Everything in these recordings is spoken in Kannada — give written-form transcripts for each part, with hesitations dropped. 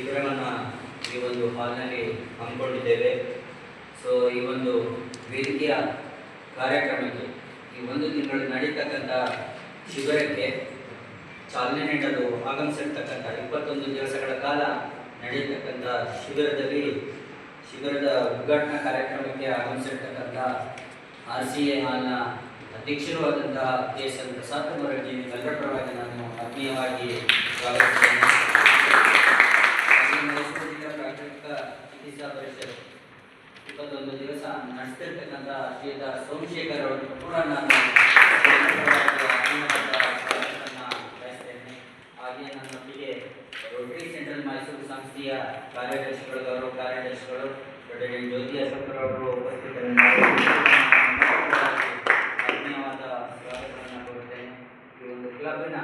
ಶಿಬಿರವನ್ನು ಈ ಒಂದು ಹಾಲ್ನಲ್ಲಿ ಹಮ್ಮಿಕೊಂಡಿದ್ದೇವೆ. ಸೊ ಈ ಒಂದು ವೇದಿಕೆಯ ಕಾರ್ಯಕ್ರಮಕ್ಕೆ ಈ ಒಂದು ತಿಂಗಳು ನಡೀತಕ್ಕಂಥ ಶಿಬಿರಕ್ಕೆ ಚಾಲನೆ ನೀಡಲು ಆಗಮಿಸಿರ್ತಕ್ಕಂಥ 21 ದಿವಸಗಳ ಕಾಲ ನಡೆಯತಕ್ಕಂಥ ಶಿಬಿರದ ಉದ್ಘಾಟನಾ ಕಾರ್ಯಕ್ರಮಕ್ಕೆ ಆಗಮಿಸಿರ್ತಕ್ಕಂಥ RCA ಹಾಲ್ನ ಅಧ್ಯಕ್ಷರೂ ಆದಂತಹ KSN ಪ್ರಸಾದ್ ಅವರಿಗೆ ಎಲ್ಲರ ಪರವಾಗಿ ನಾನು ಆತ್ಮೀಯವಾಗಿ ಸ್ವಾಗತಿಸುತ್ತೇನೆ. ಮೈಸೂರು ಜಿಲ್ಲಾ ಪ್ರಾಥಮಿಕ ಚಿಕಿತ್ಸಾ ಪರಿಷತ್ 21 ದಿವಸ ನಡೆಸ್ತಿರ್ತಕ್ಕಂಥ ಶ್ರೀಯುತ ಸೋಮಶೇಖರ್ ಅವರನ್ನು ಕೂಡ ನಾನು ಬಯಸ್ತೇನೆ. ಹಾಗೆಯೇ ನನ್ನೊಟ್ಟಿಗೆ ರೋಟರಿ ಸೆಂಟ್ರಲ್ ಮೈಸೂರು ಸಂಸ್ಥೆಯ ಕಾರ್ಯದರ್ಶಿಗಳು, ಗೌರವ ಕಾರ್ಯದರ್ಶಿಗಳು ಜ್ಯೋತಿ ಅಶೋಕರ್ ಅವರು ಉಪಸ್ಥಿತರಿದ್ದಾರೆ. ಆತ್ಮೀಯವಾದ ಸ್ವಾಗತವನ್ನು ಕೋರುತ್ತೇನೆ. ಈ ಒಂದು ಕ್ಲಬ್ನ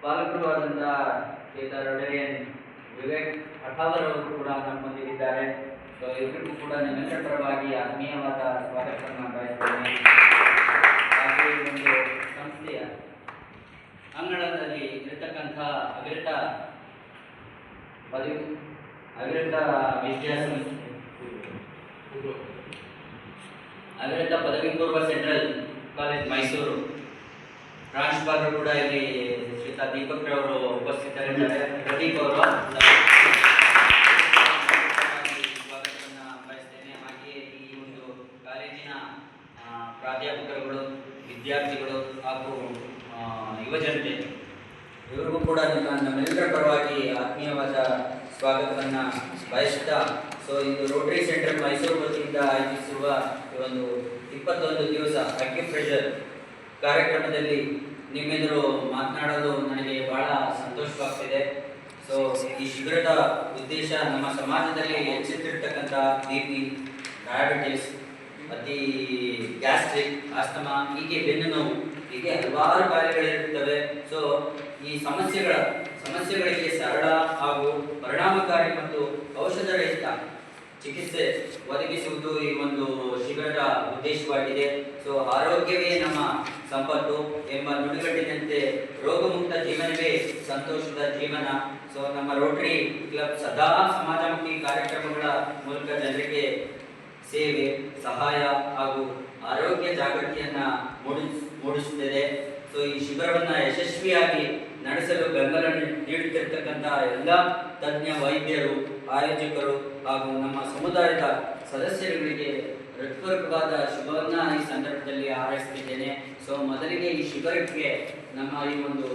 ಪಾಲಕರು ಆದಂತಹ ರೋಟರಿಯನ್ ವಿವೇಕ್ ಅಠಾವರ್ ಅವರು ಕೂಡ ನಮ್ಮೊಂದಿಗಿದ್ದಾರೆ. ಸೊ ಇವರಿಗೂ ಕೂಡ ನಿಮ್ಮೆಲ್ಲರ ಪರವಾಗಿ ಆತ್ಮೀಯವಾದ ಸ್ವಾಗತವನ್ನು ಬಯಸ್ತೇನೆ. ಹಾಗೆ ಈ ಒಂದು ಸಂಸ್ಥೆಯ ಅಂಗಳದಲ್ಲಿ ಇರತಕ್ಕಂಥ ಅವಿರತ ಪದವಿ ಪೂರ್ವ ಸೆಂಟ್ರಲ್ ಕಾಲೇಜ್ ಮೈಸೂರು ಪ್ರಾಂಶುಪಾಲರು ಕೂಡ ಇಲ್ಲಿ ಶ್ರೀತಾ ದೀಪಕ್ ರವರು ಉಪಸ್ಥಿತರಿದ್ದಾರೆ. ಪ್ರದೀಪ್ ಅವರು ಸ್ವಾಗತವನ್ನು ಬಯಸ್ತೇನೆ. ಹಾಗೆಯೇ ಈ ಒಂದು ಕಾಲೇಜಿನ ಪ್ರಾಧ್ಯಾಪಕರುಗಳು, ವಿದ್ಯಾರ್ಥಿಗಳು ಹಾಗೂ ಯುವಜನತೆ ಇವರಿಗೂ ಕೂಡ ನಮ್ಮೆಲ್ಲರ ಪರವಾಗಿ ಆತ್ಮೀಯವಾದ ಸ್ವಾಗತವನ್ನು ಬಯಸುತ್ತಾ, ಸೊ ಇದು ರೋಟರಿ ಸೆಂಟ್ರಲ್ ಮೈಸೂರು ವತಿಯಿಂದ ಆಯೋಜಿಸಿರುವ ಈ ಒಂದು 21 ದಿವಸ ಅಕ್ಯುಪ್ರೆಷರ್ ಕಾರ್ಯಕ್ರಮದಲ್ಲಿ ನಿಮ್ಮೆದುರು ಮಾತನಾಡಲು ನನಗೆ ಬಹಳ ಸಂತೋಷವಾಗ್ತಿದೆ. ಸೊ ಈ ಶಿಬಿರದ ಉದ್ದೇಶ ನಮ್ಮ ಸಮಾಜದಲ್ಲಿ ಹೆಚ್ಚುತ್ತಿರ್ತಕ್ಕಂಥ BP, ಡಯಾಬಿಟಿಸ್, ಅತಿ ಗ್ಯಾಸ್ಟ್ರಿಕ್, ಆಸ್ತಮಾ, ಹೀಗೆ ಬೆನ್ನು ನೋವು, ಹೀಗೆ ಹಲವಾರು ಕಾಯಿಲೆಗಳಿರುತ್ತವೆ. ಸೊ ಈ ಸಮಸ್ಯೆಗಳಿಗೆ ಸರಳ ಹಾಗೂ ಪರಿಣಾಮಕಾರಿ ಮತ್ತು ಔಷಧರಹಿತ ಚಿಕಿತ್ಸೆ ಒದಗಿಸುವುದು ಈ ಒಂದು ಶಿಬಿರದ ಉದ್ದೇಶವಾಗಿದೆ. ಸೊ ಆರೋಗ್ಯವೇ ನಮ್ಮ ಸಂಪತ್ತು ಎಂಬ ನುಡಿಗಟ್ಟಿನಂತೆ ರೋಗಮುಕ್ತ ಜೀವನವೇ ಸಂತೋಷದ ಜೀವನ. ಸೊ ನಮ್ಮ ರೋಟರಿ ಕ್ಲಬ್ ಸದಾ ಸಮಾಜಮುಖಿ ಕಾರ್ಯಕ್ರಮಗಳ ಮೂಲಕ ಜನರಿಗೆ ಸೇವೆ, ಸಹಾಯ ಹಾಗೂ ಆರೋಗ್ಯ ಜಾಗೃತಿಯನ್ನು ಮೂಡಿಸುತ್ತಿದೆ. ಸೊ ಈ ಶಿಬಿರವನ್ನು ಯಶಸ್ವಿಯಾಗಿ ನಡೆಸಲು ಬೆಂಬಲ ನೀಡುತ್ತಿರ್ತಕ್ಕಂಥ ಎಲ್ಲ ತಜ್ಞ ವೈದ್ಯರು, ಆಯೋಜಕರು ಹಾಗೂ ನಮ್ಮ ಸಮುದಾಯದ ಸದಸ್ಯರುಗಳಿಗೆ ಹೃತ್ಪೂರ್ವಕವಾದ ಶುಭವನ್ನು ಈ ಸಂದರ್ಭದಲ್ಲಿ ಹಾರೈಸುತ್ತಿದ್ದೇನೆ. ಸೊ ಮೊದಲಿಗೆ ಈ ಶಿಬಿರಕ್ಕೆ ನಮ್ಮ ಈ ಒಂದು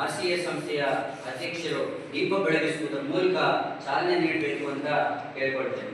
RCA ಸಂಸ್ಥೆಯ ಅಧ್ಯಕ್ಷರು ದೀಪ ಬೆಳಗಿಸುವುದರ ಮೂಲಕ ಚಾಲನೆ ನೀಡಬೇಕು ಅಂತ ಕೇಳ್ಕೊಳ್ತೇನೆ.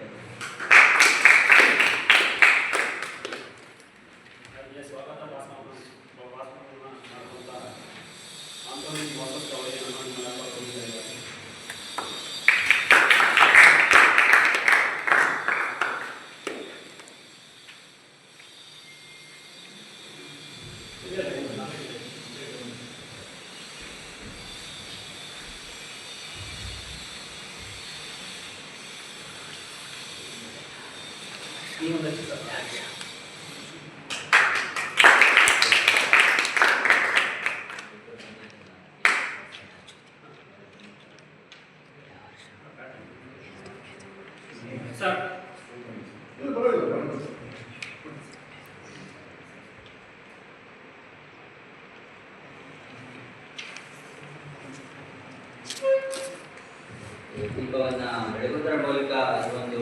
ದೀಪವನ್ನು ಬೆಳಗುವುದರ ಮೂಲಕ ಒಂದು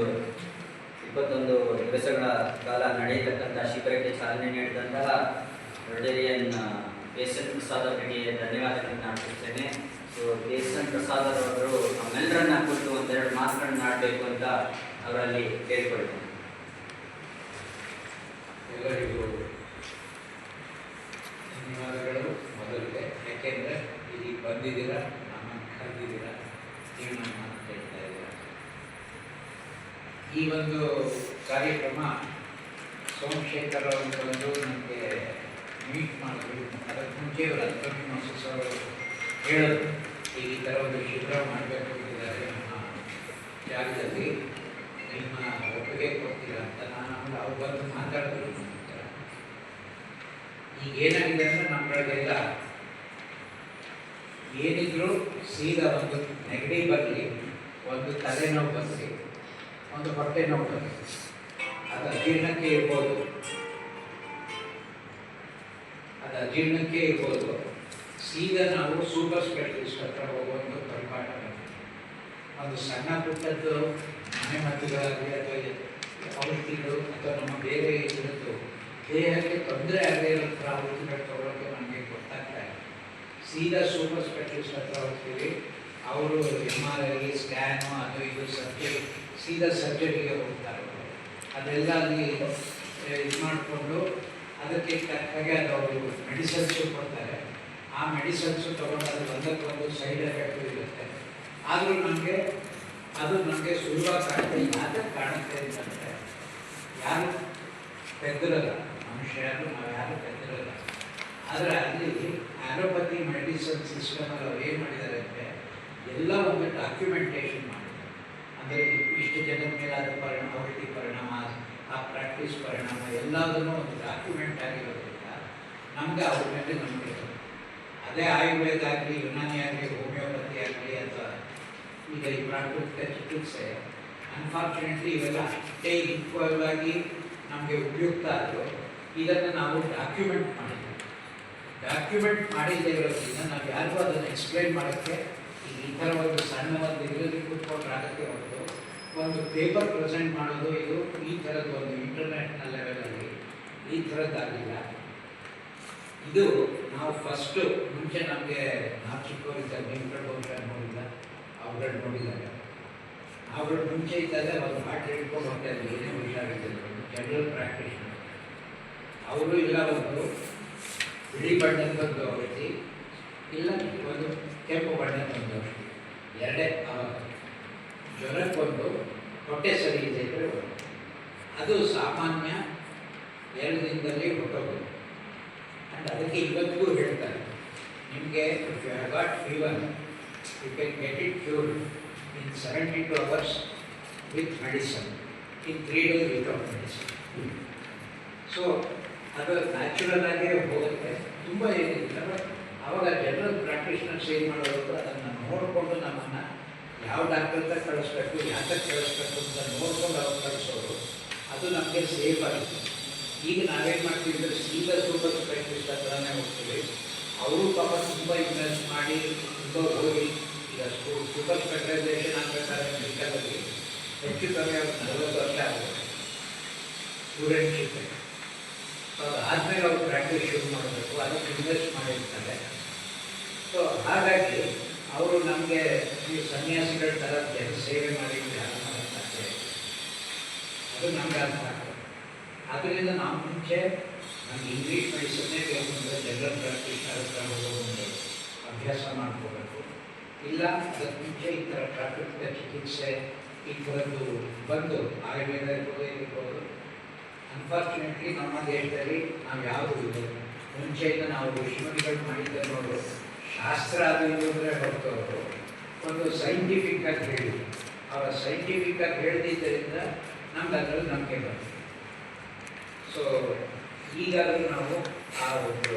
21 ದಿವಸಗಳ ಕಾಲ ನಡೆಯತಕ್ಕಂಥ ಶಿಬಿರಕ್ಕೆ ಚಾಲನೆ ನೀಡಿದಂತಹ ರೋಟರಿಯನ್ KSN ಪ್ರಸಾದ್ ಅವರಿಗೆ ಧನ್ಯವಾದಗಳನ್ನು ಅರ್ಪಿಸ್ತೇನೆ. ಸೊ KSN ಪ್ರಸಾದ್ ಅವರು ನಮ್ಮೆಲ್ಲರನ್ನ ಕುರಿತು ಒಂದೆರಡು ಮಾತುಗಳನ್ನು ಆಡಬೇಕು ಅಂತ ಅವರಲ್ಲಿ ಕೇಳಿಕೊಳ್ತೇನೆ. ಎಲ್ಲರಿಗೂ ಧನ್ಯವಾದಗಳು. ಮೊದಲಿಗೆ ಯಾಕೆಂದರೆ ಇಲ್ಲಿ ಬಂದಿದ್ದೀರಾ, ನಮ್ಮನ್ನು ಕರೆದಿದ್ದೀರಾ, ನೀವು ನಮ್ಮ ಮಾತು ಕೇಳ್ತಾ ಇದ್ದೀರಾ. ಈ ಒಂದು ಕಾರ್ಯಕ್ರಮ ಸೋಮಶೇಖರ್ ಅವರು ಬಂದು ನನಗೆ ಮೀಟ್ ಮಾಡಿದ್ರು. ಅದಕ್ಕೆ ಮುಂಚೆ ಇವರು ಅಲ್ಪನಿಮಾಸಸ್ ಅವರು ಹೇಳಿದ್ರು, ಈಗ ಈ ಥರ ಒಂದು ಶಿಬಿರ ಮಾಡಬೇಕು ಅಂತಿದ್ದಾರೆ ನಮ್ಮ ಜಾಗದಲ್ಲಿ, ನಿಮ್ಮ ಒಪ್ಪಿಗೆ ಕೊಡ್ತೀರಾ ಅಂತ. ನಾನು ಅವ್ರು ಬಂದು ಮಾತಾಡಿದ್ರು. ಈಗ ಏನಾಗಿದೆ ಅಂದರೆ ನಮ್ಮಗಳಿಗೆಲ್ಲ ಏನಿದ್ರು ಸೀದಾ ಒಂದು ನೆಗಡಿ ಬರಲಿ, ಒಂದು ತಲೆನೋವು ಬರಲಿ, ಒಂದು ಹೊಟ್ಟೆ ನೋವು ಬರಲಿ, ಅದು ಅಜೀರ್ಣಕ್ಕೆ ಇರ್ಬೋದು, ಸೀದಾ ನಾವು ಸೂಪರ್ ಸ್ಪೆಷಲಿಸ್ಟ್ ಹತ್ರ ಹೋಗುವಂಥ ಪರಿಪಾಠ. ಒಂದು ಸಣ್ಣ ಪುಟ್ಟದ್ದು ಮನೆ ಮದ್ದುಗಳಾಗಲಿ ಅಥವಾ ಔಷಧಿಗಳು ಅಥವಾ ನಮ್ಮ ಬೇರೆ ಇದರದ್ದು ದೇಹಕ್ಕೆ ತೊಂದರೆ ಆಗದೇ ಇರೋ ಥರ ಔಷಧಿಗಳು ತಗೊಳ್ಳೋದು ನಮಗೆ ಗೊತ್ತಾಗ್ತಾ ಇದೆ. ಸೀದಾ ಸೂಪರ್ ಸ್ಪೆಷಲಿಸ್ಟ್ ಹತ್ರ ಹೋಗ್ತೀವಿ, ಅವರು MRI ಸ್ಕ್ಯಾನು ಅದು ಇದು ಸರ್ಜರಿ, ಸೀದಾ ಸರ್ಜರಿಗೆ ಹೋಗ್ತಾರೆ. ಅದೆಲ್ಲ ಅಲ್ಲಿ ಇದು ಮಾಡಿಕೊಂಡು ಅದಕ್ಕೆ ತಕ್ಕಾಗೆ ಅದು ಅವರು ಮೆಡಿಸನ್ಸು ಕೊಡ್ತಾರೆ. ಆ ಮೆಡಿಸನ್ಸು ತೊಗೊಂಡು ಅದು ಒಂದಕ್ಕೊಂದು ಸೈಡ್ ಎಫೆಕ್ಟು ಇರುತ್ತೆ. ಆದರೂ ನಮಗೆ ಸುಲಭ ಕಾಣುತ್ತೆ. ಯಾಕೆ ಕಾಣುತ್ತೆ ಅಂತಂದರೆ ಯಾರು ಪೆದ್ದರಲ್ಲ, ಮನುಷ್ಯ ನಾವು ಯಾರು ಪೆದ್ದರಲ್ಲ. ಆದರೆ ಅಲ್ಲಿ ಆ್ಯಲೋಪತಿ ಮೆಡಿಸನ್ ಸಿಸ್ಟಮಲ್ಲಿ ಅವ್ರು ಏನು ಮಾಡಿದ್ದಾರೆ ಅಂದರೆ ಎಲ್ಲ ಒಂದು ಡಾಕ್ಯುಮೆಂಟೇಷನ್ ಮಾಡಿದ್ದಾರೆ. ಅಂದರೆ ಇಷ್ಟು ಜನದ ಮೇಲೆ ಅದು ಔಷಧಿ ಪರಿಣಾಮ, ಆ ಪ್ರಾಕ್ಟೀಸ್ ಪರಿಣಾಮ ಎಲ್ಲದನ್ನು ಒಂದು ಡಾಕ್ಯುಮೆಂಟ್ ಆಗಿರೋದ್ರಿಂದ ನಮಗೆ ಅವ್ರ ಮೇಲೆ ನಂಬಿಕೆ. ಅದೇ ಆಯುರ್ವೇದ ಆಗಲಿ, ಯುನಾನಿ ಆಗಲಿ, ಹೋಮಿಯೋಪತಿ ಆಗಲಿ ಅಥವಾ ಈಗ ಈ ಪ್ರಾಕೃತಿಕ ಚಿಕಿತ್ಸೆ, ಅನ್ಫಾರ್ಚುನೇಟ್ಲಿ ಇವೆಲ್ಲ ಅಷ್ಟೇ ಈಕ್ವಲ್ ಆಗಿ ನಮಗೆ ಉಪಯುಕ್ತ ಆದರೂ ಇದನ್ನು ನಾವು ಡಾಕ್ಯುಮೆಂಟ್ ಮಾಡಿದ್ದೇ ಇರೋದ್ರಿಂದ ನಾವು ಯಾರಿಗೂ ಅದನ್ನು ಎಕ್ಸ್ಪ್ಲೈನ್ ಮಾಡೋಕ್ಕೆ ಈ ಥರ ಒಂದು ಸಣ್ಣ ಒಂದು ಇದರಲ್ಲಿ ಕೂತ್ಕೊಂಡ್ರೆ ಆಗೋಕ್ಕೆ ಹೊರತು ಒಂದು ಪೇಪರ್ ಪ್ರೆಸೆಂಟ್ ಮಾಡೋದು ಇದು ಈ ಥರದ್ದು ಒಂದು ಇಂಟರ್ನ್ಯಾಷನಲ್ ಲೆವೆಲಲ್ಲಿ ಈ ಥರದ್ದಾಗಿಲ್ಲ. ಇದು ನಾವು ಫಸ್ಟು ಮುಂಚೆ ನಮಗೆ ನಾವು ಚಿಕ್ಕವರಿದ್ದ ವೆಂಕಟೇಶ್ವರ ನೋಡಿಲ್ಲ, ಅವ್ಗಳು ನೋಡಿದ್ದಾರೆ. ಅವ್ಗಳು ಮುಂಚೆ ಇದ್ದಾಗ ಒಂದು ಪಾಠ ಹಿಡ್ಕೊಂಡು ಹೋಗ್ತಾರೆ, ಏನೇ ಹುಷಾರಿದ್ದರು ಜನರಲ್ ಪ್ರಾಕ್ಟೀಷನರ್. ಅವರು ಇಲ್ಲ ಒಂದು ಬಿಳಿ ಬಣ್ಣದೊಂದು ಔಷಧಿ, ಇಲ್ಲ ಒಂದು ಕೆಂಪು ಬಣ್ಣದೊಂದು ಔಷಧಿ, ಎರಡೇ ಜ್ವರಕ್ಕೊಂದು, ಹೊಟ್ಟೆ ಸರಿ ಇದೆ ಅಂದರೆ ಅದು ಸಾಮಾನ್ಯ 2 ದಿನದಲ್ಲಿ ಹೊಟ್ಟೋಗೋದು. ಆ್ಯಂಡ್ ಅದಕ್ಕೆ ಇವತ್ತಿಗೂ ಹೇಳ್ತಾರೆ, ನಿಮಗೆ if you have got fever you can get it cured in 72 hours with medicine, in 3 days without medicine. So ಅದು ನ್ಯಾಚುರಲ್ ಆಗೇ ಹೋಗುತ್ತೆ, ತುಂಬ ಏನಿಲ್ಲ. ಬಟ್ ಆವಾಗ ಜನರಲ್ ಪ್ರಾಕ್ಟೀಷನರ್ಸ್ ಏನು ಮಾಡೋದು, ಅದನ್ನು ನೋಡಿಕೊಂಡು ನಮ್ಮನ್ನು ಯಾವ ಡಾಕ್ಟರ್ ಹತ್ರ ಕಳಿಸ್ಬೇಕು, ಯಾತಕ್ಕೆ ಕಳಿಸ್ಬೇಕು ಅಂತ ನೋಡ್ಕೊಂಡು ಅವ್ರು ಕಳಿಸೋರು, ಅದು ನಮಗೆ ಸೇಫ್ ಆಗುತ್ತೆ. ಈಗ ನಾವೇನು ಮಾಡ್ತೀವಿ ಅಂದರೆ ಸೀದಾ ಸೂಪರ್ ಸ್ಪೆಷಲಿಸ್ಟ್ ಹತ್ರನೇ ಹೋಗ್ತೀವಿ. ಅವರು ಪಾಪ ತುಂಬ ಇನ್ವೆಸ್ಟ್ ಮಾಡಿ ತುಂಬ ಹೋಗಿ ಈಗ ಸೂಪರ್ ಸ್ಪೆಷಲೈಸೇಷನ್ ಆಗಬೇಕಾದ್ರೆ ಮೆಡಿಕಲಲ್ಲಿ ಹೆಚ್ಚು ಕಮ್ಮಿ ಅವ್ರು 40 ವರ್ಷ ಆಗುತ್ತೆ ಸ್ಟೂಡೆಂಟ್ಶಿಪ್. ಅದಾದಮೇಲೆ ಅವ್ರು ಪ್ರಾಕ್ಟೀಸ್ ಶುರು ಮಾಡಬೇಕು, ಅದಕ್ಕೆ ಇನ್ವೆಸ್ಟ್ ಮಾಡಿರ್ತಾರೆ. ಸೊ ಹಾಗಾಗಿ ಅವರು ನಮಗೆ ಈ ಸನ್ಯಾಸಿಗಳ ಥರ ಜನ ಸೇವೆ ಮಾಡಿ ಧ್ಯಾನ ಮಾಡೋಕ್ಕೆ ಅದು ನಮಗೆ ಅರ್ಥ ಆಗ್ತದೆ. ಆದ್ದರಿಂದ ನಾವು ಮುಂಚೆ ನಮ್ಗೆ ಇಂಗ್ಲೀಷ್ ಮೆಡಿಸನ್ನೇ ಬೇಕು ಅಂದರೆ ಜನರಲ್ ಪ್ರಾಕ್ಟೀಷನರ್ ಹತ್ರ ಹೋಗೋದು ಅಭ್ಯಾಸ ಮಾಡ್ಕೋಬೇಕು. ಇಲ್ಲ ಅದಕ್ಕೆ ಮುಂಚೆ ಈ ಥರ ಪ್ರಾಕೃತಿಕ ಚಿಕಿತ್ಸೆ ಈ ಥರದ್ದು ಬಂದು ಆಯುರ್ವೇದ ಇರ್ಬೋದು. ಅನ್ಫಾರ್ಚುನೇಟ್ಲಿ ನಮ್ಮ ದೇಶದಲ್ಲಿ ನಾವು ಯಾವುದು ಇದೆ ಮುಂಚೆಯಿಂದ ನಾವು ಋಷಿಮುನಿಗಳು ಮಾಡಿದ್ದ ನೋಡು, ಶಾಸ್ತ್ರ ಅದು ಅಂದರೆ ಹೊರತು ಅವರು ಒಂದು ಸೈಂಟಿಫಿಕ್ಕಾಗಿ ಹೇಳಿ, ಅವರ ಸೈಂಟಿಫಿಕ್ಕಾಗಿ ಹೇಳಿದ್ದರಿಂದ ನಮ್ಗೆ ಅದರಲ್ಲಿ ನಂಬಿಕೆ ಬಂತು. ಸೊ ಈಗಾದರೂ ನಾವು ಆ ಒಂದು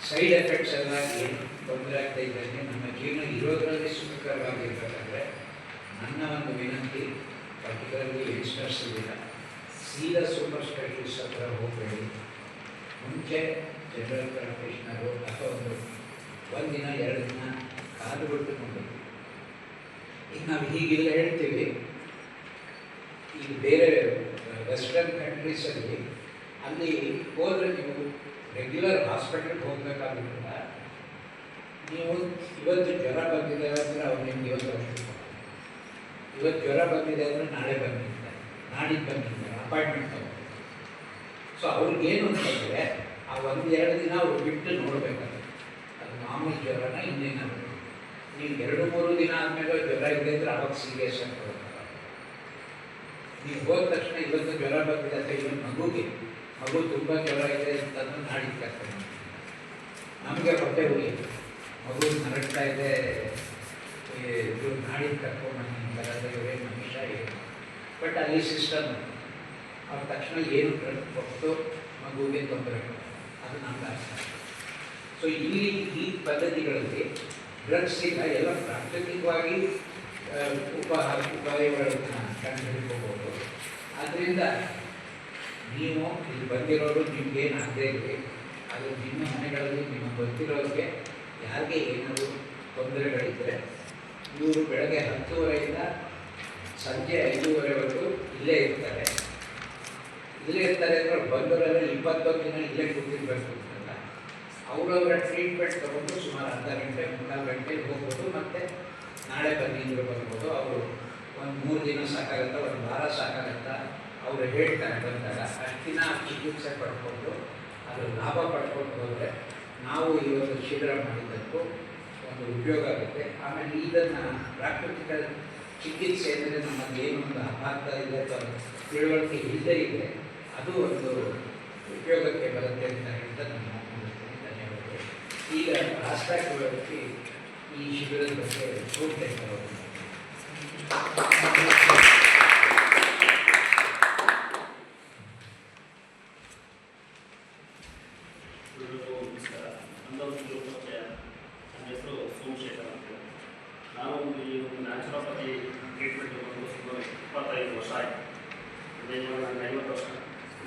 ಸೈಡ್ ಎಫೆಕ್ಟ್ಸ್ ಎಲ್ಲ ಏನು ತೊಂದರೆ ಆಗ್ತಾ ಇದ್ದಂಗೆ ನಮ್ಮ ಜೀವನ ಇರೋದರಲ್ಲಿ ಸುಖಕರವಾಗಿರ್ಬೇಕಾದ್ರೆ ನನ್ನ ಒಂದು ವಿನಂತಿ, ಪರ್ಟಿಕ್ಯುಲರ್ಲಿ ಯಂಗ್ಸ್ಟರ್ಸ್ ಇದಿಲ್ಲ, ಸೀದಾ ಸೂಪರ್ ಸ್ಪೆಷಲಿಸ್ಟ್ ಹತ್ರ ಹೋಗಬೇಡಿ. ಮುಂಚೆ ಜನರಲ್ ಪ್ರಾಕ್ಟೀಷನರು ಅಥವಾ ಒಂದು ದಿನ 2 ದಿನ ಕಾದು ಬಿಟ್ಟು ನೋಡಬೇಕು. ಈಗ ನಾವು ಹೀಗೆಲ್ಲ ಹೇಳ್ತೀವಿ, ಈಗ ಬೇರೆ ವೆಸ್ಟರ್ನ್ ಕಂಟ್ರೀಸಲ್ಲಿ ಅಲ್ಲಿ ಹೋದರೆ ನೀವು ರೆಗ್ಯುಲರ್ ಹಾಸ್ಪಿಟಲ್ಗೆ ಹೋಗಬೇಕಾಗಿಲ್ಲ. ನೀವು ಇವತ್ತು ಜ್ವರ ಬಂದಿದೆ ಅಂದರೆ ಅವ್ರು ನಿಮ್ಗೆ ಇವತ್ತು ಜ್ವರ ಬಂದಿದೆ ಅಂದರೆ ನಾಳೆ ಬಂದಿರ್ತಾರೆ, ನಾಡಿದ್ದು ಬಂದಿರ್ತಾರೆ, ಅಪಾಯಿಂಟ್ಮೆಂಟ್ ತಗೊಂಡು. ಸೊ ಅವ್ರಿಗೇನು ಅಂತಂದರೆ ಆ 1-2 ದಿನ ಅವ್ರು ಬಿಟ್ಟು ನೋಡಬೇಕಾಗುತ್ತೆ, ಅದು ಮಾಮೂಲಿ ಜ್ವರನ ಇನ್ನೇನಾದ್ರು. ನೀವು 2-3 ದಿನ ಆದಮೇಲೆ ಜ್ವರ ಇದೆ ಅಂದರೆ ಅವಾಗ ಸೀರಿಯಸ್ ಅಂತ ಹೋಗ್ತಾರೆ. ನೀವು ಹೋದ ತಕ್ಷಣ ಇವತ್ತು ಜ್ವರ ಬಂದಿದೆ ಅಂತ ಇವತ್ತು ಮಗು ತುಂಬ ಜ್ವರ ಇದೆ ಅಂತಂದು ನಾಡಿದ್ದು ಕರ್ಕೊಂಡು ನಮಗೆ ಹೊಟ್ಟೆ ಉಳಿಯುತ್ತೆ, ಮಗು ನರಗ್ತಾ ಇದೆ, ಇದು ನಾಡಿದ್ದು ಕರ್ಕೊಂಡ್ಬನ್ನಿ ಅಂತಾರೆ, ಇವರೇನು ಮನುಷ್ಯ ಏನು. ಬಟ್ ಅಲ್ಲಿ ಸಿಸ್ಟಮ್ ಅವ್ರ ತಕ್ಷಣ ಏನು ಕೊಟ್ಟು ಮಗುವಿಗೆ ತೊಂದರೆ, ಅದು ನಮ್ಗೆ ಅರ್ಥ. ಸೊ ಇಲ್ಲಿ ಈ ಪದ್ಧತಿಗಳಲ್ಲಿ ಡ್ರಗ್ಸ್ ಇಲ್ಲ, ಎಲ್ಲ ಪ್ರಾಕೃತಿಕವಾಗಿ ಉಪಾಯಗಳನ್ನು ಕಂಡುಹಿಡ್ಕೋಬೋದು. ಆದ್ದರಿಂದ ನೀವು ಇಲ್ಲಿ ಬಂದಿರೋರು ನಿಮ್ಗೇನು ಆಗದೆ ಇರಲಿ, ಅದು ನಿಮ್ಮ ಮನೆಗಳಲ್ಲಿ ನಿಮಗೆ ಗೊತ್ತಿರೋರಿಗೆ ಯಾರಿಗೆ ಏನಾದರೂ ತೊಂದರೆಗಳಿದ್ದರೆ ಇವರು ಬೆಳಗ್ಗೆ 10:30ಯಿಂದ ಸಂಜೆ 5:30ವರೆಗೂ ಇಲ್ಲೇ ಇರ್ತಾರೆ ಅಂದರೆ ಬಂದವರೆಲ್ಲ 21 ದಿನ ಇಲ್ಲೇ ಕೂತಿರ್ಬೇಕು ಅಂತಲ್ಲ. ಅವರವರ ಟ್ರೀಟ್ಮೆಂಟ್ ತಗೊಂಡು ಸುಮಾರು ಅರ್ಧ ಗಂಟೆ 3/4 ಗಂಟೆ ಹೋಗ್ಬೋದು, ಮತ್ತು ನಾಳೆ ಬನ್ನಿ ಅಂದ್ರೆ ಬರ್ಬೋದು. ಅವರು ಒಂದು 3 ದಿನ ಸಾಕಾಗತ್ತಾ, ಒಂದು ವಾರ ಸಾಕಾಗತ್ತಾ ಅವರು ಹೇಳ್ತಾರೆ ಬಂದಾಗ. ಅಷ್ಟು ದಿನ ಚಿಕಿತ್ಸೆ ಪಡ್ಕೊಂಡು ಅದು ಲಾಭ ಪಡ್ಕೊಂಡು ಹೋದರೆ ನಾವು ಇವತ್ತು ಶಿಬಿರ ಮಾಡಿದ್ದಕ್ಕೂ ಒಂದು ಉಪಯೋಗ ಆಗುತ್ತೆ. ಆಮೇಲೆ ಇದನ್ನು ಪ್ರಾಕೃತಿಕ ಚಿಕಿತ್ಸೆ ಅಂದರೆ ನಮ್ಮಲ್ಲಿ ಏನೋ ಒಂದು ಆಘಾತ ಇದೆ ಅಥವಾ ತಿಳುವಳಿಕೆ ಇಲ್ಲದೇ ಇದೆ, ಅದು ಒಂದು ಉಪಯೋಗಕ್ಕೆ ಬರುತ್ತೆ ಅಂತ ಹೇಳ್ತಾ ನಾನು ಮಾತನಾಡ್ತೀನಿ. ಧನ್ಯವಾದಗಳು. ಈಗ ರಾಷ್ಟ್ರೀಯ ಈ ಶಿಬಿರದ ಬಗ್ಗೆ ಹೋಗ್ತಾ ನಾನು ಈ ಒಂದು ನ್ಯಾಚುರೋಪತಿ ಟ್ರೀಟ್ಮೆಂಟ್ ಬಂದು ಸುಮಾರು 25 ವರ್ಷ ಆಯಿತು. ಇವಾಗ ನಾನು 50 ವರ್ಷ,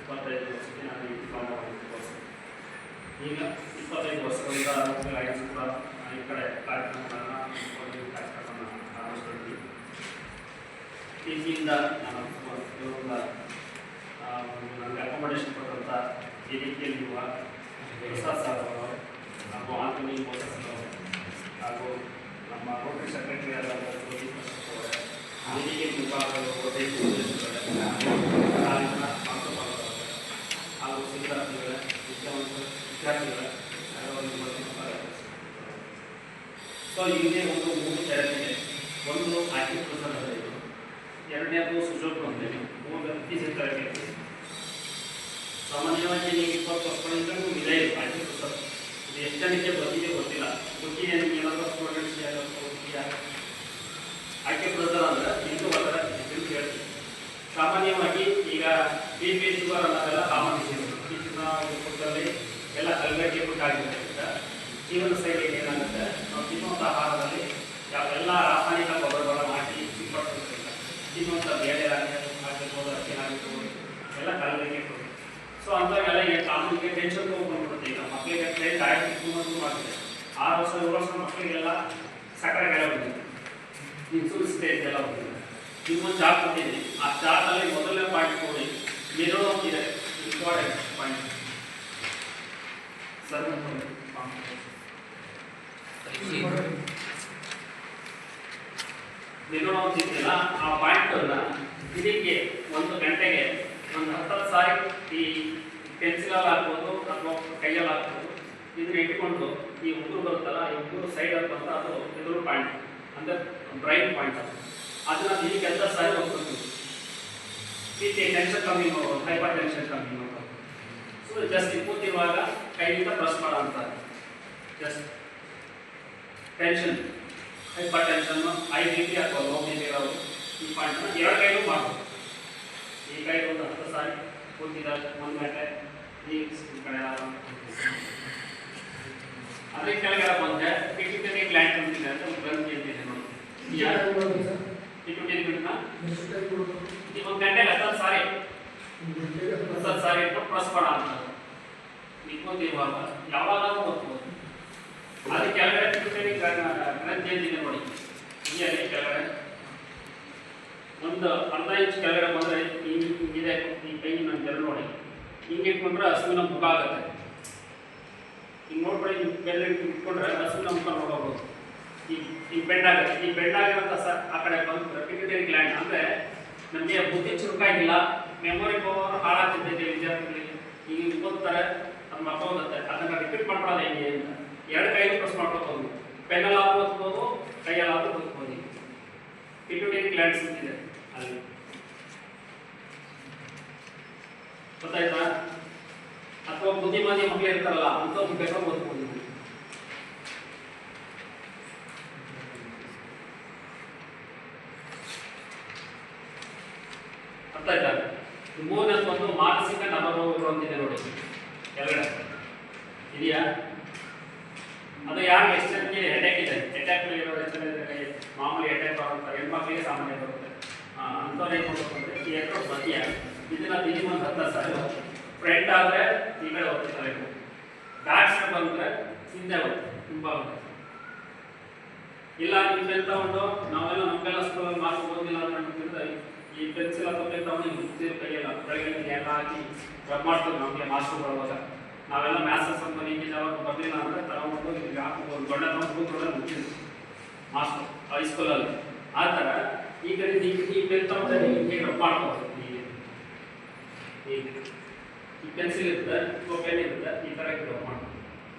25 ವರ್ಷಕ್ಕೆ ನಾನು ಈ ಡಿಪ್ಲೊಮಾ ಕೋರ್ಸ್. ಈಗ 25 ವರ್ಷಗಳಿಂದ ಆರೋಗ್ಯ ಕೂಡ ಈ ಕಡೆ ಕಾರ್ಯಕ್ರಮಗಳನ್ನು ಆರಂಭಿಸ್ತಿದ್ವಿ. ಈಗಿಂದ ನಾನು ನನಗೆ ಅಕೊಮಡೇಷನ್ ಕೊಟ್ಟಂಥ ಈ ರೀತಿಯಲ್ಲಿರುವ ಪ್ರಸಾದ್ ಸರ್ ಅವರು ಹಾಗೂ ಆಂಟೋನಿ ಮೋಸಸ್ ಅವರು ಹಾಗೂ ನಮ್ಮ ರೋಟರಿ ಸೆಕ್ರೆಟರಿ ಆದಂಥ ವೇದಿಕೆ ವಿಭಾಗದ ಹಾಗೂ ವಿದ್ಯಾರ್ಥಿಗಳ ಸೊ ಇಲ್ಲಿ ಒಂದು 3 ಥೆರಪಿ ಇದೆ. ಒಂದು ಆಕ್ಯುಪ್ರೆಷರ್ ಅಂತ ಇದೆ, ಎರಡನೇದು ಸುಜೋಕ್ ಅಂತ ಇದೆ, ಮೂರನೇದು ಫಿಸಿಯೋಥೆರಪಿ ಅಂತ ಇದೆ. ಸಾಮಾನ್ಯವಾಗಿ ನೀವು 20 ವರ್ಷಗಳಿಂದ ಇದೆ ಆಕ್ಯುಪ್ರೆಷರ್. ಇದು ಎಷ್ಟು ಜನಕ್ಕೆ ಬಂದಿದೆ ಗೊತ್ತಿಲ್ಲ. ಗೊತ್ತಿದೆ ನಿಮ್ಗೆ ಏನಾದರೂ ಸ್ಟೂಡೆಂಟ್ಸ್ ಆಕ್ಯುಪ್ರೆಷರ್ ಅಂದರೆ ಇಂದು ಒಂಥರ ಅಂತ ಹೇಳ್ತೀವಿ. ಸಾಮಾನ್ಯವಾಗಿ ಈಗ BP ಶುಗರ್ ಅನ್ನೋದೆಲ್ಲ ಕಾಮನ್ ಡಿಸೀಸ್. ಇತ್ತೀಚಿನ ಫುಡ್ಡಲ್ಲಿ ಎಲ್ಲ ಕಲಬೆರಕೆ ಫುಡ್ ಆಗಿರೋದ್ರಿಂದ ಜೀವನ ಶೈಲಿ ಏನಾಗುತ್ತೆ, ನಾವು ತಿನ್ನುವಂಥ ಆಹಾರದಲ್ಲಿ ಯಾವೆಲ್ಲ ರಾಸಾಯನಿಕ ಗೊಬ್ಬರಗಳನ್ನು ಹಾಕಿ ಸಿಂಪಡಿಸೋದ್ರಿಂದ ತಿನ್ನುವಂಥ ಬೇಳೆ ಆಗಿರ್ಬೋದು, ಅಕ್ಕಿನಾಗಿರ್ಬೋದು, ಎಲ್ಲ ಕಲಬೆರಕೆ ಫುಡ್. ಸೊ ಅಂಥವೆಲ್ಲ ಏನು ಕಾಮನ್ಗೆ ಟೆನ್ಷನ್ ತೊಗೊಂಡ್ಬಿಡುತ್ತೆ. ಈಗ ಮಕ್ಕಳಿಗೆ ಡಯಾಬಿಟಿಸ್ ಮಾಡ್ತಿದೆ, 6 ವರ್ಷ 7 ವರ್ಷ ಮಕ್ಕಳಿಗೆಲ್ಲ ಸಕ್ಕರೆಗೆಲ್ಲ ಬಂದಿದೆ, ಇನ್ಸುಲಿನ್ ಸ್ಟೇಜ್ ಎಲ್ಲ ಬಂದಿದೆ. ಇನ್ನೊಂದು ಚಾರ್ಟ್ ಕೊಟ್ಟಿದ್ದೀನಿ, ಆ ಚಾರ್ಟಲ್ಲಿ ಮೊದಲನೇ ಪಾಯಿಂಟ್ ನೋಡಿ, ಮಿರೋ ಇದೆ ಇಂಪಾರ್ಟೆಂಟ್ ಪಾಯಿಂಟ್ ಸರ್. ಮಿರೋ ಅಂತಿದೆಯಲ್ಲ, ಆ ಪಾಯಿಂಟನ್ನು ಇದಕ್ಕೆ 1 ಗಂಟೆಗೆ ಒಂದು 10 ಸಾರಿ ಈ ಪೆನ್ಸಿಲಲ್ಲಿ ಹಾಕ್ಬೋದು ಅಥವಾ ಕೈಯಲ್ಲಿ ಹಾಕ್ಬೋದು. ಇದನ್ನ ಇಟ್ಕೊಂಡು ಈ ಉಗುರು ಬರುತ್ತಲ್ಲ, ಈ ಉಗುರು ಸೈಡಲ್ಲಿ ಬಂದ ಅದು ಎದುರು ಪಾಯಿಂಟ್ ಅಂದರೆ ಬ್ರೈನ್ ಪಾಯಿಂಟ್. ಅದನ್ನು ಈ ಕೆಲಸ ಸಾರಿ ಹೋಗ್ತೀವಿ. ಈ ಟೆನ್ಷನ್ ಕಮ್ಮಿ ಮಾಡೋದು, ಹೈಪರ್ ಟೆನ್ಷನ್ ಕಮ್ಮಿ ಮಾಡೋದು. ಸೊ ಜಸ್ಟ್ ಕೂತಿರುವಾಗ ಕೈಯಿಂದ ಪ್ರೆಸ್ ಮಾಡೋ ಅಂತಾರೆ. ಜಸ್ಟ್ ಟೆನ್ಷನ್, ಹೈಪರ್ ಟೆನ್ಷನ್ನು, IBP ಅಥವಾ ಲೋ BP ಇರೋರು ಈ ಪಾಯಿಂಟ್ನ 2 ಕೈಲೂ ಮಾಡ್ಬೋದು. ಈ ಕೈ ಒಂದು 10 ಸಾರಿ ಕೂತಿದಾಗ 1 ಗಂಟೆ ಈ ಕಡೆ ಅದ್ರ ಕೆಳಗೆ ಬಂದರೆ ಪಿಟ್ಯೂಟರಿ ಗ್ಲ್ಯಾಂಡ್ ಅಂತಿದೆ ಅಂತ ಒಂದು ಗ್ರಂಥಿ ಅಂತಿದೆ ನೋಡಿ. ಪಿಟ್ಯೂಟರಿ ಗ್ಲ್ಯಾಂಡ್ನ 1 ಗಂಟೆಗೆ 10 ಸಾರಿ ಪ್ರೆಸ್ ಮಾಡೋ ಅಂತ ನಿಂತ್ಕೊಂಡಿರುವಾಗ ಯಾವಾಗಾದ್ರೂ ಹೋಗ್ಬೋದು. ಅದ್ರ ಕೆಳಗಡೆ ಪಿಟ್ಯೂಟರಿ ಗ್ರಂಥಿ ಅಂತಿದೆ ನೋಡಿ. ಇಲ್ಲಿ ಕೆಳಗಡೆ ಒಂದು ಅರ್ಧ ಇಂಚ್ ಕೆಳಗಡೆ ಬಂದರೆ ಹಿಂಗಿದೆ. ಈ ಕೈ ನನ್ನ ಬೆರಳು ನೋಡಿ, ಹಿಂಗೆ ಇಟ್ಕೊಂಡ್ರೆ ಹಸುವಿನ ಮುಖ ಆಗುತ್ತೆ. ಹಿಂಗೆ ನೋಡ್ಬಿಡಿ, ಬೆರಳು ಇಟ್ಕೊಂಡ್ರೆ ಹಸುವಿನ ಮುಖ ನೋಡಬಹುದು. ಈ ಬೆಂಡ್ ಆಗುತ್ತೆ. ಈ ಬೆಂಡ್ ಆಗಿರೋಂಥ ಆ ಕಡೆ ಬಂದು ಪಿಟ್ಯೂಟರಿ ಗ್ಲ್ಯಾಂಡ್ ಅಂದರೆ ನಮಗೆ ಬುದ್ಧಿ ಚುರುಕಾಗಿಲ್ಲ, ಮೆಮೊರಿ ಪವರ್ ಹಾಳಾಗ್ತಿದೆ ವಿದ್ಯಾರ್ಥಿಗಳಿಗೆ. ಈಗ ಓದ್ತಾರೆ, ಅದು ಮಕ್ಕಳೋಗುತ್ತೆ. ಅದನ್ನು ರಿಪೀಟ್ ಮಾಡ್ಕೊಳ್ಳೋದು ಹೆಂಗೆ ಅಂತ 2 ಕೈಗೂ ಪ್ರೆಸ್ ಮಾಡ್ಕೋಬೋದು. ಪೆನ್ನಲ್ಲಾದ್ರೂ ಓದ್ಬೋದು, ಕೈಯಲ್ಲಾದ್ರೂ ಓದ್ಬೋದು. ಪಿಟ್ಯೂಟರಿ ಗ್ಲ್ಯಾಂಡ್ಸ್ ಅಂತಿದೆ ಅಲ್ಲಿ, ಗೊತ್ತಾಯ್ತಾ? ಅಥವಾ ಬುದ್ಧಿಮಾಂದ್ಯ ಮಕ್ಕಳು ಇರ್ತಾರಲ್ಲ ಅಂಥವ್ರು ಬೇಕಾದ್ರೆ ಓದ್ಬೋದು. ಅರ್ಥ ಆಯ್ತಾ? 3ನೇದು ಒಂದು ಮಾನಸಿಕ ನರರೋಗಗಳು ಅಂತಿದೆ ನೋಡಿ ಕೆಳಗಡೆ ಇದೆಯಾ. ಅದು ಯಾರಿಗೆ ಎಷ್ಟು ಜನಕ್ಕೆ ಹೆಡ್ಯಾಕ್ ಇದೆ, ಹೆಡ್ಯಾಕ್ ಇರೋ ಎಷ್ಟು ಜನ ಇದ್ದಾರೆ, ಮಾಮೂಲಿ ಹೆಡ್ಯಾಕ್ ಬರುತ್ತೆ, ಹೆಣ್ಮಕ್ಳಿಗೆ ಸಾಮಾನ್ಯ ಬರುತ್ತೆ. ಅಂಥವ್ರು ಏನು ಮಾಡ್ಬೇಕು ಅಂದರೆ ಈ ಎರಡು ಬದಿಯ ಇದನ್ನ ಮಿನಿಮಮ್ 10 ಸಾರಿ ಫ್ರಂಟ್ ಆದರೆ ಈ ಕಡೆ ಹೋಗ್ತಿರ್ತಾರೆ, ಬ್ಯಾಕ್ ಸೈಡ್ ಬಂದರೆ ಹಿಂದೆ ಹೋಗುತ್ತೆ, ತುಂಬ ಹೋಗುತ್ತೆ. ಇಲ್ಲ ನೀವು ಪೆನ್ ತಗೊಂಡು ನಾವೆಲ್ಲ ನಮಗೆಲ್ಲ ಸ್ಕೂಲಲ್ಲಿ ಮಾರ್ಕ್ಸ್ ಓದಿಲ್ಲ ಅಂತ ಈ ಪೆನ್ಸಿಲ್ ಅಥವಾ ಪೆನ್ ತಗೊಂಡು ಮುಗ್ತಿರೋ ಕೈಯಲ್ಲ ಬೆಳಗ್ಗೆ ಎಲ್ಲ ಹಾಕಿ ರಬ್ ಮಾಡ್ತೀವಿ. ನಮಗೆ ಮಾಸ್ಟರ್ ಬರುವಾಗ ನಾವೆಲ್ಲ ಮ್ಯಾಥ್ಸ್ ಸ್ವಲ್ಪ ನೀತಿ ಯಾವಾಗ ಬರಲಿಲ್ಲ ಅಂದರೆ ತಗೊಂಡು ಈಗ ಒಂದು ದೊಡ್ಡ ತಗೊಂಡು ಮುಗಿಸಿದ್ವಿ ಮಾಸ್ಟರ್ ಹೈಸ್ಕೂಲಲ್ಲಿ. ಆ ಥರ ಈ ಕಡೆ ಈ ಪೆನ್ ತಗೊಂಡ್ರೆ ಹೀಗೆ ರಬ್ ಮಾಡ್ಕೋಬೋದು. ಈ ಪೆನ್ಸಿಲ್ ಇರುತ್ತೆ ಅಥವಾ ಪೆನ್ ಇರುತ್ತೆ, ಈ ಥರ ರಬ್ ಮಾಡ್ಬೋದು.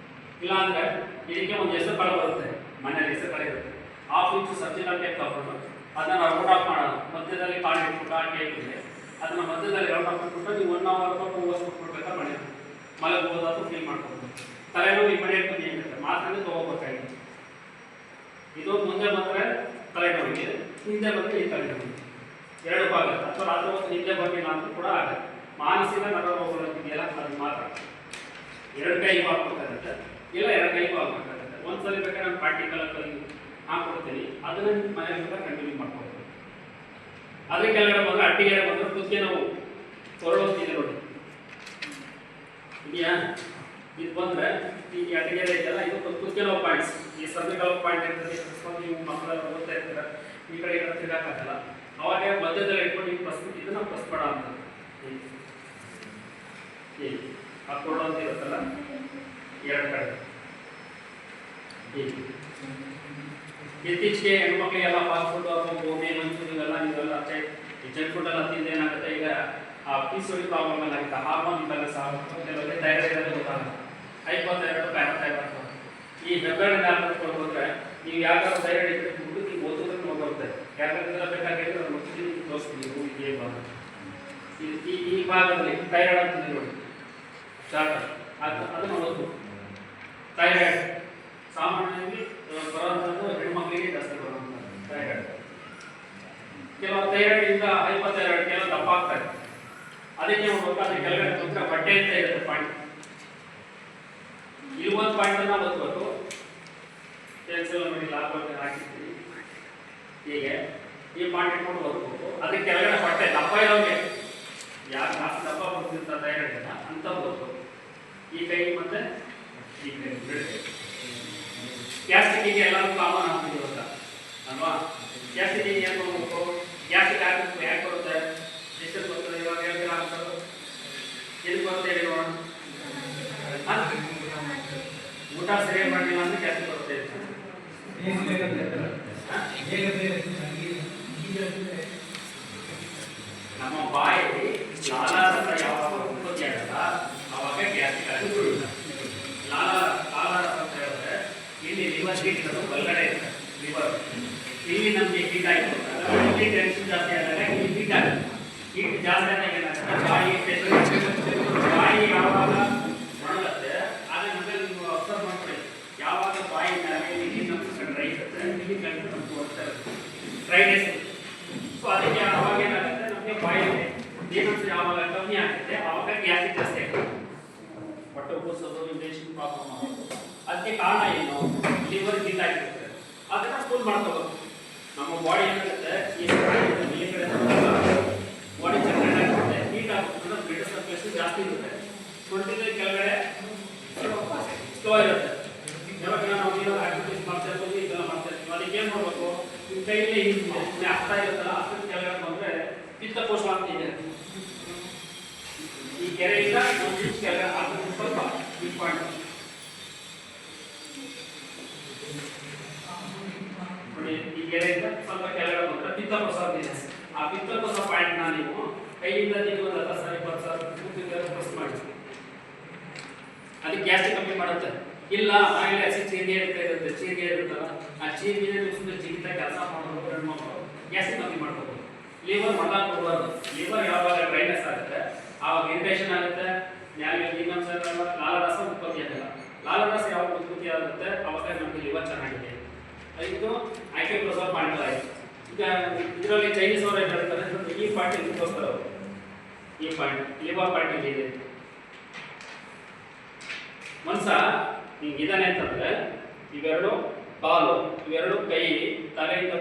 ಇಲ್ಲ ಅಂದರೆ ಇದಕ್ಕೆ ಒಂದು ಹೆಸರು ಕಾಳು ಬರುತ್ತೆ, ಮನೇಲಿ ಹೆಸರು ಕಾಳು ಇರುತ್ತೆ, 1/2 ಇಂಚು ಸರ್ಜಿಕಲ್ ಟೇಪ್ ತಗೊಂಡು ಅದನ್ನು ರೌಂಡ್ ಆಫ್ ಮಾಡೋದು. ಮಧ್ಯದಲ್ಲಿ ಕಾಳು ಇಟ್ಬಿಟ್ಟು ಆ ಟೇಪ್ ಇದೆ ಅದನ್ನು ಮಧ್ಯದಲ್ಲಿ ರೌಂಡ್ ಆಫ್ ಮಾಡ್ಬಿಟ್ಟು ನೀವು 1 ಅವರ್ ಓದಿಸ್ಬಿಟ್ಬಿಡ್ಬೇಕಾ ಮನೆ ಮಲಗ್ಬೋದು ಅಥವಾ ಫೀಲ್ ಮಾಡ್ಬೋದು. ತಲೆನೋವು ಇಮಿಡಿಯೇಟ್ ಏನಿರುತ್ತೆ ಮಾತ್ರನೇ ತೊಗೋಬೇಕಾಗಿದೆ. ಇದು ಮುಂದೆ ಬಂದರೆ ತಲೆನೋವಿಗೆ, ಹಿಂದೆ ಬಂದರೆ ಈ ತಲೆನೋವಿಗೆ ಎರಡು ಭಾಗ ಅಥವಾ ರಾತ್ರಿ ಹೊತ್ತು ಹಿಂದೆ ಬರಲಿಲ್ಲ ಅಂತ ಕೂಡ ಆಗುತ್ತೆ. ಮಾನಸಿಕ ನರರೋಗಗಳಿದೆಯಲ್ಲ ಅದು ಮಾತ್ರ ಎರಡು ಕೈಗೂ ಹಾಕ್ಬೇಕಾಗುತ್ತೆ, ಇಲ್ಲ ಎರಡು ಕೈಗೂ ಹಾಕ್ಬೇಕಾಗುತ್ತೆ. ಒಂದ್ಸಲ ಬೇಕಾದ್ರೆ ನಾನು ಪ್ರಾಕ್ಟಿಕಲ್ ಹಾಕ್ಕೊಡ್ತೀನಿ, ಅದನ್ನು ಮನೆಯಲ್ಲಿ ಕಂಟಿನ್ಯೂ ಮಾಡ್ಕೊಡ್ತೀನಿ. ಅದ್ರ ಕೆಳಗಡೆ ಬಂದರೆ ಅಟ್ಟಿಗೆ ಬಂದರೆ ಕುತ್ತಿಗೆ ನಾವು ಹೊರಡೋಗ್ತಿದೆ ನೋಡಿ ಇದೆಯಾ, ಇದು ಬಂದರೆ ಈ ಅಟ್ಟಿಗೆ ಇದೆಯಲ್ಲ ಇದು ಕುತ್ತಿಗೆ ನೋವು ಪಾಯಿಂಟ್ಸ್. ಈ ಸರ್ವಿಕಲ್ ಪಾಯಿಂಟ್ ಇರ್ತದೆ, ನೀವು ಮಕ್ಕಳೆಲ್ಲ ಓದ್ತಾ ಇರ್ತೀರ, ಈ ಕಡೆ ತಿರ್ಗಾಕಾಗಲ್ಲ, ಅವಾಗ ಮಧ್ಯದಲ್ಲಿ ಇಟ್ಕೊಂಡು ಈಗ ಪ್ಲಸ್ ಇದನ್ನು ಪ್ಲಸ್ ಮಾಡ ಅಂತ ಹಾಕ್ಕೊಡೋ ಅಂತ ಇರುತ್ತಲ್ಲ ಎರಡು ಕಡೆ. ಇತ್ತೀಚೆಗೆ ಹೆಣ್ಮಕ್ಳಿಗೆಲ್ಲ ಫಾಸ್ಟ್ ಫುಡ್ ಅಥವಾ ಗೋಬಿ ಮಂಚೂರಿ ನೀವೆಲ್ಲ ಈ ಜಂಕ್ ಫುಡ್ ಎಲ್ಲ ತಿಂದು ಏನಾಗುತ್ತೆ, ಈಗ ಆ PCOD ಪ್ರಾಬ್ಲಮ್ ಎಲ್ಲ ಆಗುತ್ತೆ, ಹಾರ್ಮೋನ್ ಇಂಬ್ಯಾಲೆನ್ಸ್ ಆಗುತ್ತೆ, ಥೈರಾಯ್ಡ್ ಗೊತ್ತಾಗುತ್ತೆ, ಹೈಪೋಥೈರಾಯ್ಡ್ ಪ್ಯಾರಾಥೈರಾಯ್ಡ್ ಆಗ್ತದೆ. ಈ ಹೆಬ್ಬೆರಳು ಜ್ಞಾಪಕ ಹೋದ್ರೆ ನೀವು ಯಾವ್ದಾದ್ರು ಥೈರಾಯ್ಡ್ ಇದ್ರೆ ಹುಡುಗಿ ನೀವು ಓದಿದ್ರೆ ಬರುತ್ತೆ, ಯಾಕಂದ್ರೆ ಬೇಕಾಗಿದ್ರೆ ಅದು ಮುಚ್ಚಿಗೆ ತೋರಿಸ್ತೀವಿ ಹೀಗೆ ಬರುತ್ತೆ. ಈ ಭಾಗದಲ್ಲಿ ಥೈರಾಯ್ಡ್ ಆಗ್ತದೆ ನೋಡಿ ಚಾರ್ಟ್ ಅದನ್ನು ಓದ್ಬೋದು. ಥೈರಾಯ್ಡ್ ಸಾಮಾನ್ಯವಾಗಿ ಬರುವಂಥದ್ದು ಹೆಣ್ಮಕ್ಳಿಗೆ ಜಾಸ್ತಿ ಬರುವಂಥದ್ದು ಥೈರಾಯ್ಡ್. ಕೆಲವು ಥೈರಾಯ್ಡ್ ಇಂದ ಹೈಪೋಥೈರಾಯ್ಡ್ ಕೆಲವು ದಪ್ಪ ಆಗ್ತಾರೆ, ಅದಕ್ಕೆ ನೋಡ್ಬೇಕು. ಅದ್ರ ಕೆಳಗಡೆ ತೊಂದರೆ ಬಟ್ಟೆ ಅಂತ ಇರುತ್ತೆ ಪಾಯಿಂಟ್, ಇಲ್ಲಿ ಒಂದು ಪಾಯಿಂಟನ್ನು ಓದ್ಬೇಕು. ಪೆನ್ಸಿಲ್ ನೋಡಿ ಲಾಭ ಹಾಕಿರ್ತೀವಿ, ಹೀಗೆ ಈ ಪಾಯಿಂಟ್ ಇಟ್ಕೊಂಡು ಓದ್ಬೇಕು. ಅದಕ್ಕೆ ಕೆಳಗಡೆ ಬಟ್ಟೆ ದಪ್ಪ ಇರೋಗೆ ಯಾರು ಜಾಸ್ತಿ ದಪ್ಪ ಬರ್ತಿರ್ತಾರೆ ಥೈರಾಯ್ಡ್ ಅಂತ ಓದ್ಬೇಕು. ಈ ಕೈ ಮತ್ತೆ ಈ ಕೈ ಬಿಡುತ್ತೆ. ಗ್ಯಾಸ್ಟ್ರಿಕ್ಕಿಗೆ ಎಲ್ಲರೂ ಕಾಮನ್ ಆಗ್ತಿದೆ ಅಂತ ಅಲ್ವಾ? ಗ್ಯಾಸ್ಟ್ರಿಕ್ಕಿಗೆ ಏನು ಮಾಡಬೇಕು, ಗ್ಯಾಸ್ಟ್ರಿಕ್ ಆಗಬೇಕು, ಯಾಕೆ ಬರುತ್ತೆ, ಎಷ್ಟು ಬರ್ತದೆ, ಇವಾಗ ಹೇಳ್ತೀರಾ ಅಂತಾರೆ ಎಲ್ಲಿ ಬರುತ್ತೆ ಹೇಳಿ ನೋಡೋಣ. ಊಟ ಸರಿಯಾಗಿ ಮಾಡಲಿಲ್ಲ ಅಂದ್ರೆ ಗ್ಯಾಸ್ಟ್ರಿಕ್ ಬರುತ್ತೆ. ನಮ್ಮ ಬಾಯಲ್ಲಿ ಲಾಲಾರಸ ಯಾವಾಗ ಉತ್ಪತ್ತಿ ಆಗಲ್ಲ ಆವಾಗ ಗ್ಯಾಸ್ಟ್ರಿಕ್ ಆಗುತ್ತೆ. ಲಾಲಾರಸ ಅಂತ ಹೇಳಿದ್ರೆ ಇಲ್ಲಿ ಲಿವರ್ ಹೀಟ್ ಇರೋದು ಒಳಗಡೆ ಇರುತ್ತೆ, ಲಿವರ್ ಇಲ್ಲಿ ನಮಗೆ ಹೀಟ್ ಆಗಿರುತ್ತೆ, ಇಲ್ಲಿ ಟೆನ್ಷನ್ ಜಾಸ್ತಿ ಆದಾಗ ಇಲ್ಲಿ ಹೀಟ್ ಆಗುತ್ತೆ. ಹೀಟ್ ಜಾಸ್ತಿ ಆದಾಗ ಏನಾಗುತ್ತೆ, ಬಾಯಿ ಯಾವಾಗ ಒಣಗುತ್ತೆ ಆಗ ನಮಗೆ ನೀವು ಅಬ್ಸರ್ವ್ ಮಾಡ್ಕೊಳ್ಳಿ, ಯಾವಾಗ ಬಾಯಿ ಮೇಲೆ ನೀರಿನ ಡ್ರೈ ಇರುತ್ತೆ, ಇಲ್ಲಿ ಕಂಡು ನಮ್ಗೆ ಹೋಗ್ತಾ ಇರುತ್ತೆ ಡ್ರೈನೆಸ್. ಸೊ ಅದಕ್ಕೆ ಅವಾಗ ಏನಾಗುತ್ತೆ, ನಮಗೆ ಬಾಯಲ್ಲಿ ನೀರಿನಂಶ ಯಾವಾಗ ಕಮ್ಮಿ ಆಗುತ್ತೆ ಆವಾಗ ಗ್ಯಾಸ್ಟ್ರಿಕ್ ಜಾಸ್ತಿ ಆಗುತ್ತೆ, ಹೊಟ್ಟೆ ಉಬ್ಬಿಸೋದು, ಇಂಡೈಜೆಷನ್ ಪ್ರಾಬ್ಲಮ್ ಆಗೋದು. ಅದಕ್ಕೆ ಕಾರಣ ಏನು, ಲಿವರ್ ಹೀಟ್ ಆಗಿರುತ್ತೆ. ಅದನ್ನು ಕೂಲ್ ಮಾಡ್ಕೋಬೇಕು. ನಮ್ಮ ಬಾಡಿ ಏನಾಗುತ್ತೆ, ಈ ಕಡೆ ಬಾಡಿ ಜನರೇಟ್ ಆಗಿರುತ್ತೆ, ಹೀಟ್ ಆಗುತ್ತೆ, ಬ್ಲಡ್ ಸರ್ಕ್ಯುಲೇಷನ್ ಜಾಸ್ತಿ ಇರುತ್ತೆ, ಕೊಟ್ಟಿದ್ರೆ ಕೆಳಗಡೆ ಸ್ಲೋ ಇರುತ್ತೆ. ಯಾವಾಗ ನಾವು ಏನೋ ಆಕ್ಟಿವಿಟೀಸ್ ಮಾಡ್ತಾ ಇರ್ತೀವಿ, ಇದೆಲ್ಲ ಮಾಡ್ತಾ ಇರ್ತೀವಿ, ಅದಕ್ಕೆ ಏನು ಮಾಡಬೇಕು, ನಿಮ್ಮ ಕೈಯಲ್ಲಿ ಆಗ್ತಾ ಇರುತ್ತಲ್ಲ ಅಷ್ಟೊಂದು ಕೆಳಗಡೆ ಬಂದರೆ ಪಿತ್ತಕೋಶ ಆಗ್ತಿದೆ. ಈ ಕೆರೆಯಿಂದ ಒಂದು ಕೆಳಗಡೆ ಆಗ್ತದೆ, ಸ್ವಲ್ಪ ಈ ಪಾಯಿಂಟ್ ನೋಡಿ, ಈ ಕೆರೆಯಿಂದ ಸ್ವಲ್ಪ ಕೆಳಗಡೆ ಬಂದರೆ ಪಿತ್ತಕೋಶ ಆಗ್ತಿದೆ. ಆ ಪಿತ್ತಕೋಶ ಪಾಯಿಂಟ್ನ ನೀವು ಕೈಯಿಂದ ನೀವು ಒಂದು 10 ಸಾರಿ 20 ಸಾರಿ ಪ್ರೆಸ್ ಮಾಡಿ, ಅದಕ್ಕೆ ಗ್ಯಾಸ್ಟ್ರಿಕ್ ಕಮ್ಮಿ ಮಾಡುತ್ತೆ. ಇಲ್ಲ ಆಯಿಲ್ ಆಸಿಡ್ ಚೀರಿಗೆ ಇರುತ್ತೆ, ಚೀರಿಗೆ ಇರುತ್ತಲ್ಲ ಆ ಚೀರಿಗೆ ಸುಮ್ಮನೆ ಜಿಗಿತ ಕೆಲಸ ಮಾಡೋದು ಹೆಣ್ಮಕ್ಳು ಗ್ಯಾಸ್ಟ್ರಿಕ್ ಕಮ್ಮಿ ಮಾಡ್ಕೋಬೋದು. ಲಿವರ್ ಮಸಾಲ ಕೊಡಬಾರ್ದು. ಲಿವರ್ ಯಾವಾಗ ಡ್ರೈನೆಸ್ ಆಗುತ್ತೆ ಆವಾಗ ಇರಿಟೇಷನ್ ಆಗುತ್ತೆ, ಲಾಲಾರಸ ಉತ್ಪತ್ತಿ ಆಗಲ್ಲ. ಲಾಲಾರಸ ಯಾವಾಗ ಉತ್ಪತ್ತಿ ಆಗುತ್ತೆ ಅವಾಗ ನಮಗೆ ಲಿವರ್ ಚೆನ್ನಾಗಿದೆ. ಅದಕ್ಕೆ ಆಕ್ಯುಪ್ರೆಷರ್ ಪಾಯಿಂಟ್ ಆಯಿತು. ಈಗ ಇದರಲ್ಲಿ ಚೈನೀಸ್ ಅವರು ಏನು ಹೇಳ್ತಾರೆ, ಈ ಪಾಯಿಂಟ್ ಇದಕ್ಕೋಸ್ಕರ ಅವರು ಈ ಪಾಯಿಂಟ್ ಲಿವರ್ ಪಾಯಿಂಟ್ ಇದೆ. ಮನುಷ್ಯ ಹಿಂಗಿದ್ದಾನೆ ಅಂತಂದ್ರೆ ಇವೆರಡು ಕಾಲು, ಇವೆರಡು ಕೈ, ತಲೆಯಿಂದ